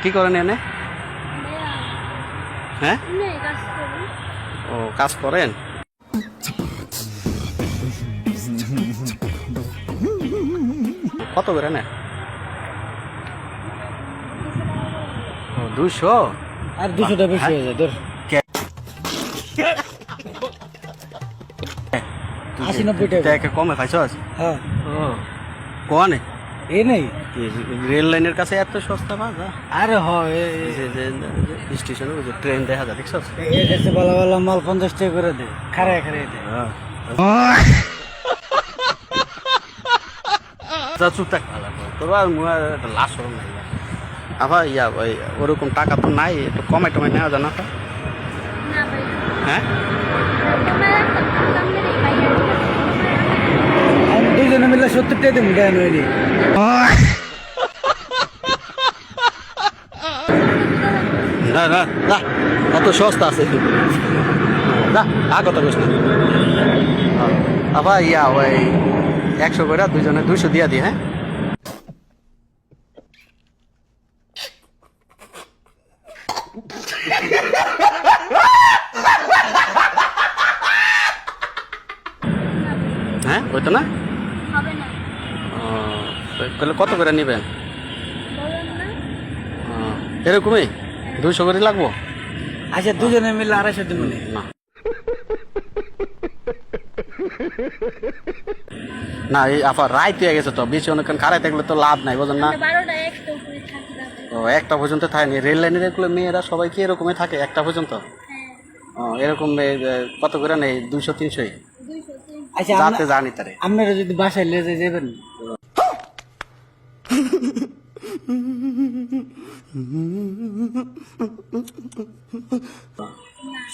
কি করেন এনে? হ্যাঁ, ও কাজ করেন। কত করে নেন? 200। আর 200টা বেশি হয়ে যায় তোর। 80-90 টাকা কমে পাইছস? হ্যাঁ ও কোনে এই নেই রেল লাইনের কাছে এত সস্তা বাজা। আরে স্টেশনে ট্রেন দেখা যায়, দেখছস? এসে ভালো ভালো মাল 50 টাকা করে দে, খারায় খারায় দে। চুপ থাক, তোর আর মুয়ার একটা লাশ ওরম নাই আবার ওই ওরকম টাকা তো নাই, একটু কমাই টমাই নেওয়া যায় না? হ্যাঁ, আমি দুজনে মিলে 70 টাকা দেবো দেন হয়নি। না না না, অত সস্তা আছে না, কত কষ্ট। আবার ওই 100 করে দুজনে 200 দিয়া দি। হ্যাঁ, হ্যাঁ ওইতো না। তাহলে কত করে নেবেন? এরকমই 200 করে লাগবো। আচ্ছা দুজনে মিলে 250 দেবো না না, এই আবার রাইত হয়ে গেছে তো, বেশি অনেকক্ষণ খারাই থাকলে তো লাভ নাই, বোঝেন না? ও 1টা পর্যন্ত থাকেনি রেল লাইনের এগুলো মেয়েরা সবাই কি এরকমই থাকে 1টা পর্যন্ত? ও এরকম কত করে নেই? 200-300। আচ্ছা যাতে জানি তারে। আপনারা যদি বাসায় লেজে যাবেন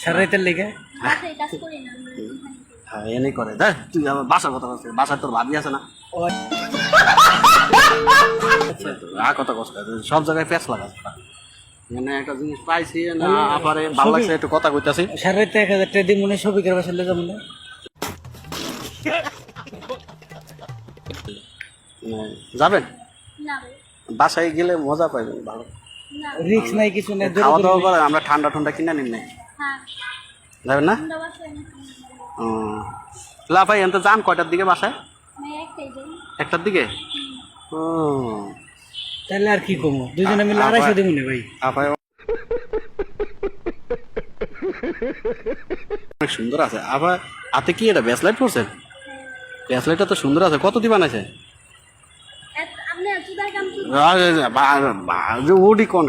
সারাইতের লেগে হ্যাঁ এনে করে দেখ, তুই আমার বাসার কথা বলছিস, বাসার তোর ভাবি আছে না? কথা কষ্ট সব জায়গায় পেঁচ লাগাচ্ছে। মানে একটা জিনিস পাইছি না, আবার ভালো লাগছে, একটু কথা কইতাছি। সারাইতে 1000 টাকা দিই মনে সবিকের বাসায় লেগে যাবেন। যাবেন? বাসায় গেলে মজা পাইবেন, ভালো রিক্স নাই কিছু নাই, খাওয়া দাওয়া করে আমরা ঠান্ডা ঠান্ডা কিনে নিন নাই। যাবেন না? ও লাফাই এনতে যান কয়টার দিকে বাসায়? 1টার দিকে। ও তাহলে আর কি কমো, দুজনে মিলে 250 দেবো না ভাই। আপায় অনেক সুন্দর আছে। আবার হাতে কি এটা ব্যাসলাইট পড়ছেন? ব্যাসলাইটটা তো সুন্দর আছে, কত দিবান আছে? ওডি কোন